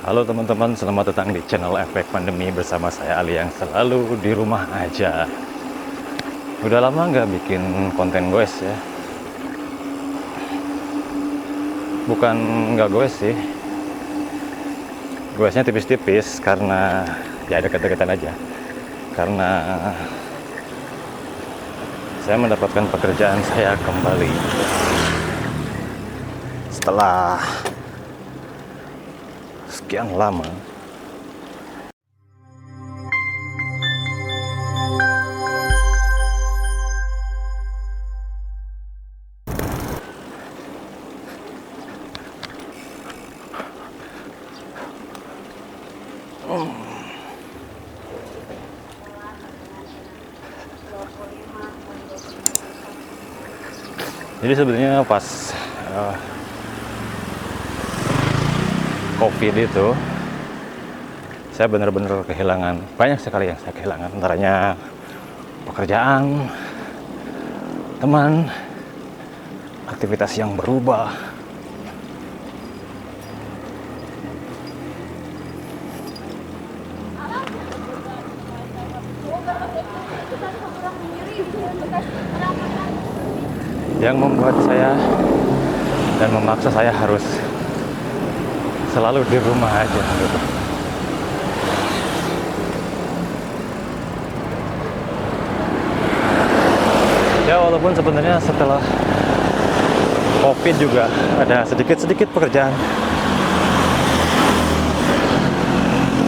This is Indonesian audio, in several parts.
Halo teman-teman, selamat datang di channel Efek Pandemi bersama saya Ali yang selalu di rumah aja. Udah lama nggak bikin konten goes ya. Bukan nggak goes sih, goesnya tipis-tipis karena ya deket-deketan aja. Karena saya mendapatkan pekerjaan saya kembali setelah sekian lama. Jadi sebenarnya pas COVID itu saya benar-benar kehilangan, banyak sekali yang saya kehilangan, antaranya pekerjaan, teman, aktivitas yang berubah. Yang membuat saya dan memaksa saya harus selalu di rumah aja gitu. Ya walaupun sebenarnya setelah COVID juga ada sedikit-sedikit pekerjaan,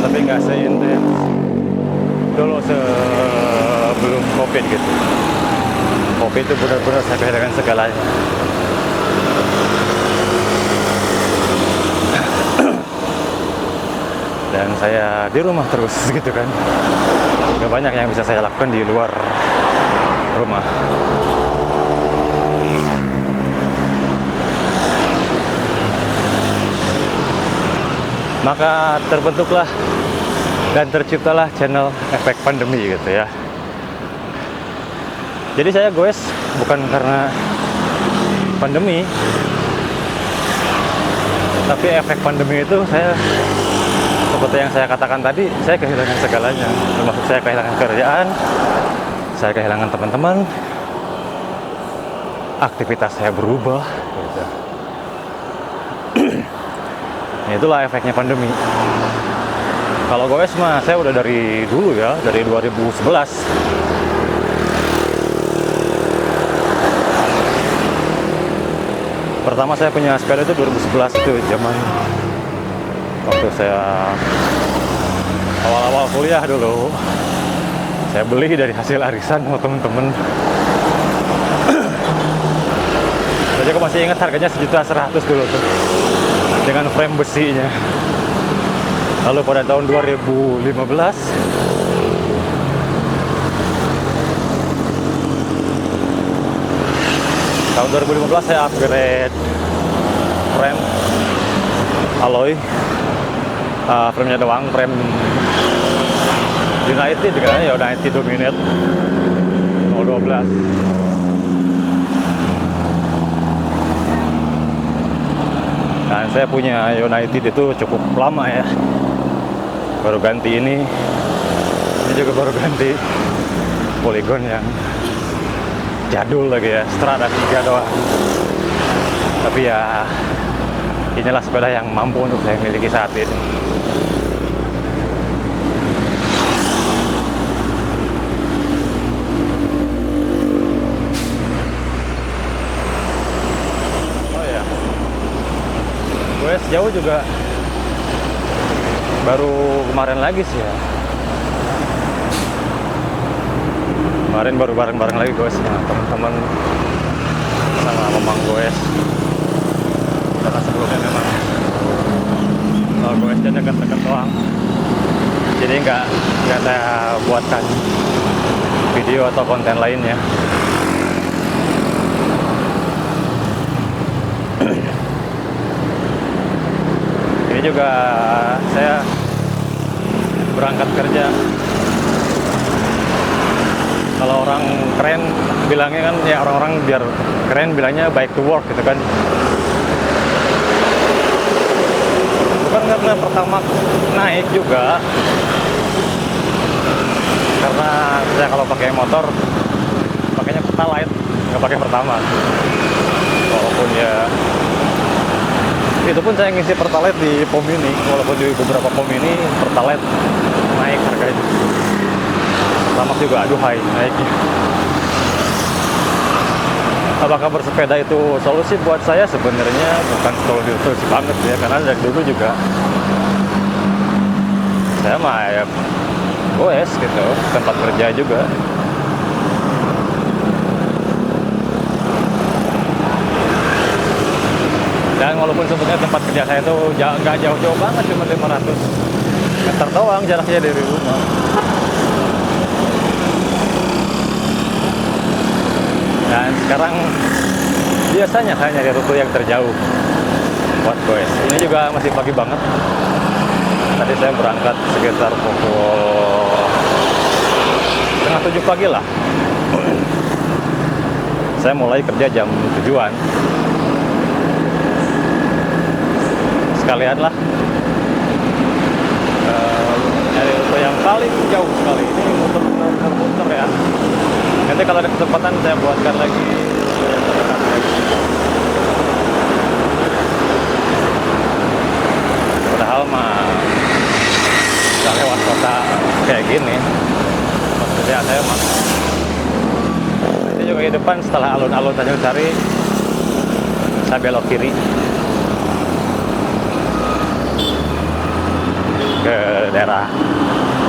tapi nggak seintens dulu sebelum COVID gitu. COVID itu benar-benar saya kehilangan segalanya. Dan saya di rumah terus gitu kan. Gak banyak yang bisa saya lakukan di luar rumah. Maka terbentuklah dan terciptalah channel Efek Pandemi gitu ya. Jadi saya goes bukan karena pandemi, tapi efek pandemi itu saya, seperti yang saya katakan tadi, saya kehilangan segalanya. Termasuk saya kehilangan kerjaan, saya kehilangan teman-teman, aktivitas saya berubah gitu. Itulah efeknya pandemi. Kalau goes mah saya udah dari dulu ya, dari 2011. Pertama saya punya sepeda itu 2011, itu zaman waktu saya awal-awal kuliah dulu. Saya beli dari hasil arisan sama temen-temen. Saya juga masih ingat harganya 1.100.000 dulu tuh, dengan frame besinya. Lalu pada tahun 2015 saya upgrade frame alloy, frame-nya doang, frame United kan ya, United Dominate 012. Dan saya punya United itu cukup lama ya, baru ganti ini juga baru ganti Polygon yang jadul lagi ya, Strada 3 doang. Tapi ya inilah sepeda yang mampu untuk saya miliki saat ini. Oh ya, gue sejauh juga baru kemarin lagi sih ya. Kemarin baru bareng-bareng lagi goes sama teman-teman, sama memang goes. Karena sebelumnya memang goesnya dekat-dekat doang, jadi nggak saya buatkan video atau konten lainnya. Ini juga saya berangkat kerja. Kalau orang keren bilangnya kan, ya orang-orang biar keren bilangnya bike to work gitu kan. Bukan karena pertama naik juga, karena saya kalau pakai motor pakainya Pertalite, nggak pakai pertama. Walaupun ya itu pun saya ngisi Pertalite di pom ini, walaupun di beberapa pom ini Pertalite naik harganya. Pertama juga aduhai naiknya. Apakah bersepeda itu solusi buat saya? Sebenarnya bukan solusi banget ya, karena dari dulu juga saya mah ya goes gitu, tempat kerja juga. Dan walaupun sebetulnya tempat kerja saya itu nggak jauh-jauh banget, cuma 500 meter doang jaraknya dari rumah. Dan sekarang biasanya hanya di rute yang terjauh buat goes. Ini juga masih pagi banget. Tadi saya berangkat sekitar pukul 6:30 pagi lah. Saya mulai kerja jam 7-an. Sekalian lah dari rute yang paling jauh sekali. Ini muter ya. Nanti kalau ada kesempatan saya buatkan lagi. Padahal mah nggak lewat kota kayak gini. Maksudnya saya mah ini juga di depan setelah alun-alun Tanjung Sari saya belok kiri ke daerah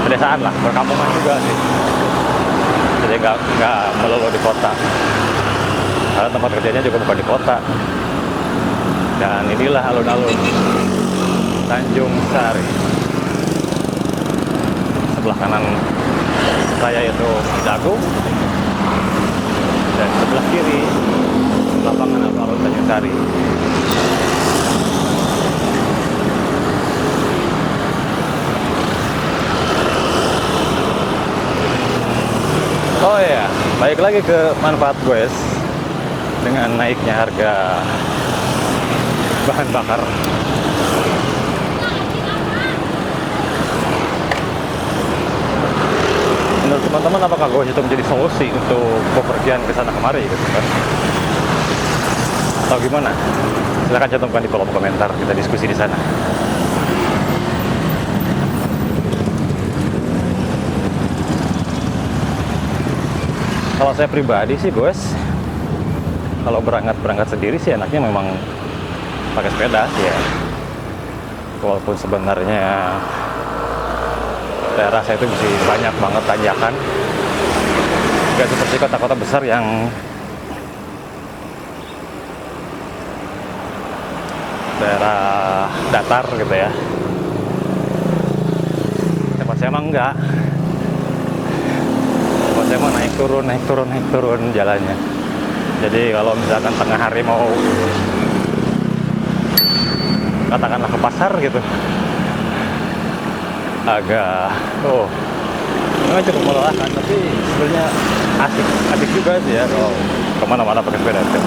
pedesaan lah, perkampungan juga sih. Jadi nggak melulu di kota, karena tempat kerjanya juga bukan di kota. Dan inilah alun-alun Tanjung Sari. Sebelah kanan saya itu Dagung, dan sebelah kiri lapangan alun-alun Tanjung Sari. Oh ya, balik lagi ke manfaat goes dengan naiknya harga bahan bakar. Menurut teman-teman, apakah goes itu menjadi solusi untuk bepergian ke sana kemari gitu kan? Atau gimana? Silahkan cantumkan di kolom komentar, kita diskusi di sana. Kalau saya pribadi sih goes, kalau berangkat sendiri sih enaknya memang pakai sepeda sih ya. Walaupun sebenarnya daerah saya itu masih banyak banget tanjakan, nggak seperti kota-kota besar yang daerah datar gitu ya. Tempat saya emang enggak. Saya mau naik turun jalannya. Jadi kalau misalkan tengah hari mau katakanlah ke pasar gitu, agak memang cukup melelahkan, tapi sebenarnya asik juga sih ya kalau kemana-mana pakai sepeda itu.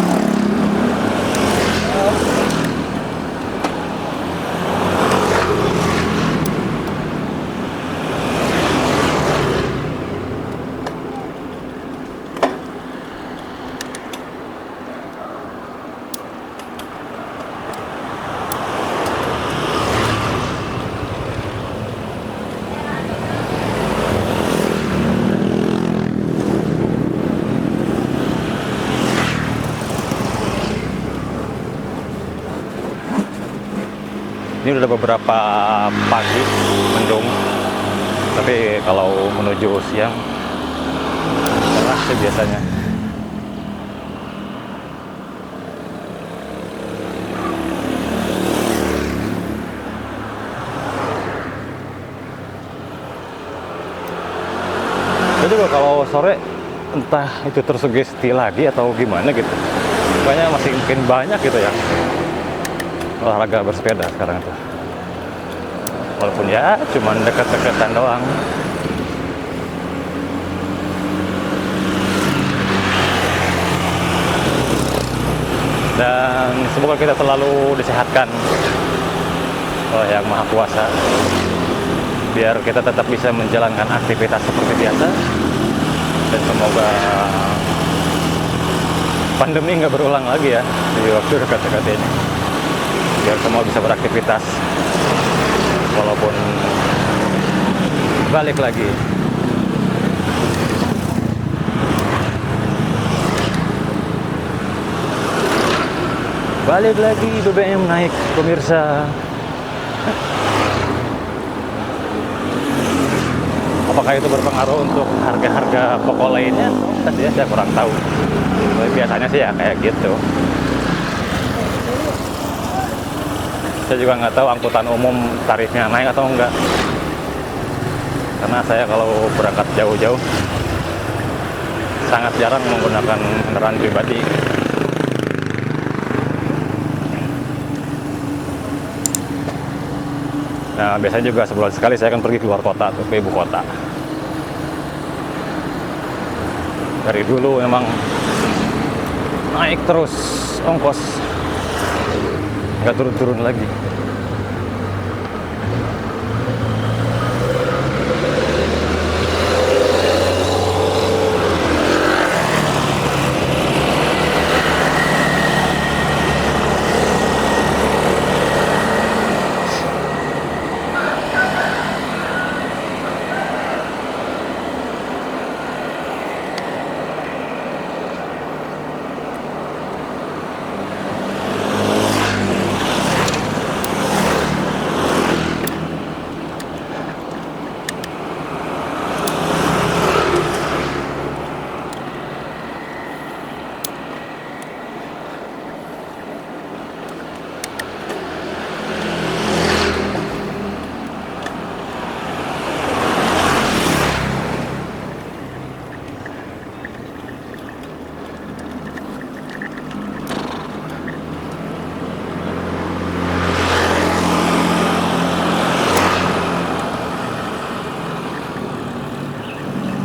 Ini udah beberapa pagi mendung, tapi kalau menuju siang cerah sih biasanya. Jadi juga kalau sore entah itu tersugesti lagi atau gimana gitu, kayaknya masih mungkin banyak gitu ya olahraga bersepeda sekarang itu. Walaupun ya cuman dekat-dekatan doang. Dan semoga kita selalu disehatkan oleh Yang Maha Kuasa, biar kita tetap bisa menjalankan aktivitas seperti biasa, dan semoga pandemi nggak berulang lagi ya di waktu dekat-dekat ini, biar semua bisa beraktivitas walaupun balik lagi. Balik lagi BBM naik, pemirsa. Apakah itu berpengaruh untuk harga-harga pokok lainnya? Tadi saya kurang tahu. Tapi biasanya sih ya kayak gitu. Saya juga nggak tahu angkutan umum tarifnya naik atau enggak. Karena saya kalau berangkat jauh-jauh sangat jarang menggunakan kendaraan pribadi. Nah, biasanya juga sebulan sekali saya akan pergi keluar kota, ke ibu kota. Dari dulu memang naik terus ongkos, nggak turun-turun lagi.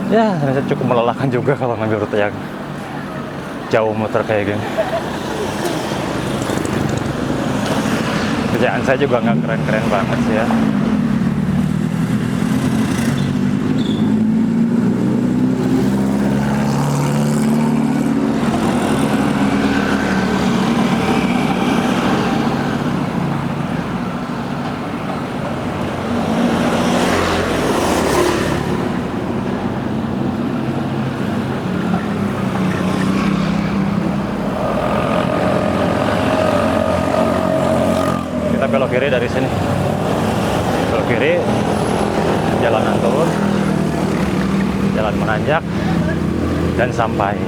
Ya, ternyata cukup melelahkan juga kalau ngambil rute yang jauh muter kayak gini. Kerjaan saya juga nggak keren-keren banget sih ya. Belok kiri dari sini, belok kiri, jalanan turun, jalan menanjak, dan sampai.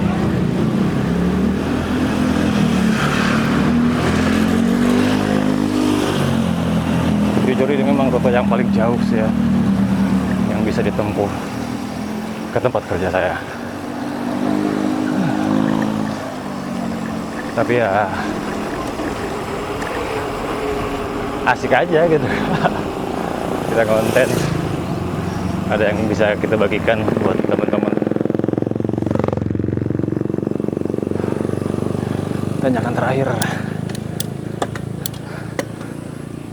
Jujur ini memang rute yang paling jauh sih ya, yang bisa ditempuh ke tempat kerja saya. Tapi ya asik aja gitu. Kita konten, ada yang bisa kita bagikan buat teman-teman. Tanyakan terakhir,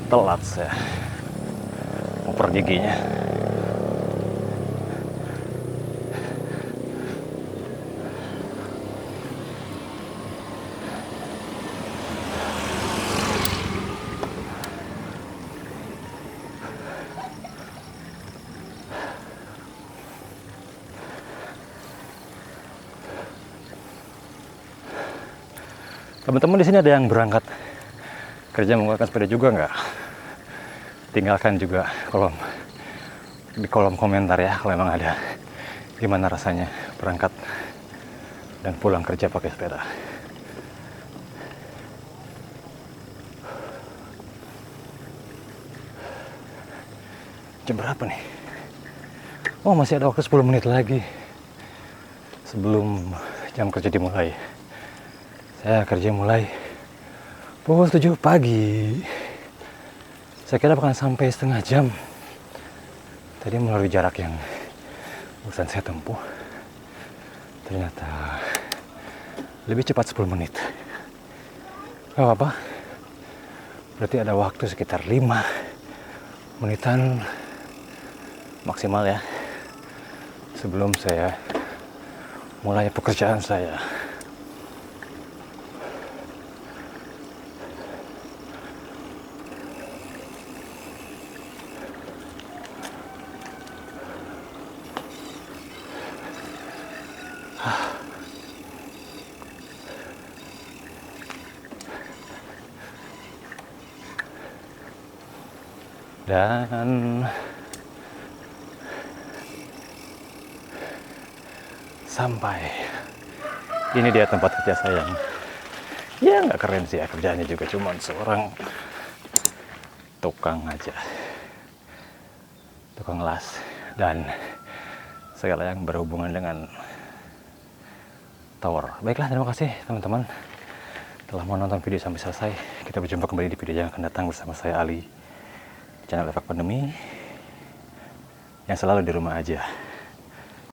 telat saya mau pergi giginya. Teman-teman di sini ada yang berangkat kerja menggunakan sepeda juga nggak? Tinggalkan juga di kolom komentar ya kalau emang ada. Gimana rasanya berangkat dan pulang kerja pakai sepeda? Jam berapa nih? Oh, masih ada waktu 10 menit lagi sebelum jam kerja dimulai. Saya kerja mulai pukul 7 pagi. Saya kira bakal sampai setengah jam. Tadi melalui jarak yang barusan saya tempuh, ternyata lebih cepat 10 menit. Gak apa-apa. Berarti ada waktu sekitar 5 menitan maksimal ya, sebelum saya mulai pekerjaan saya. Dan sampai ini dia tempat kerja saya. Ya nggak keren sih ya, kerjaannya juga cuman seorang tukang aja, tukang las dan segala yang berhubungan dengan tower. Baiklah, terima kasih teman-teman telah menonton video sampai selesai. Kita berjumpa kembali di video yang akan datang bersama saya Ali, channel Efek Pandemi yang selalu di rumah aja.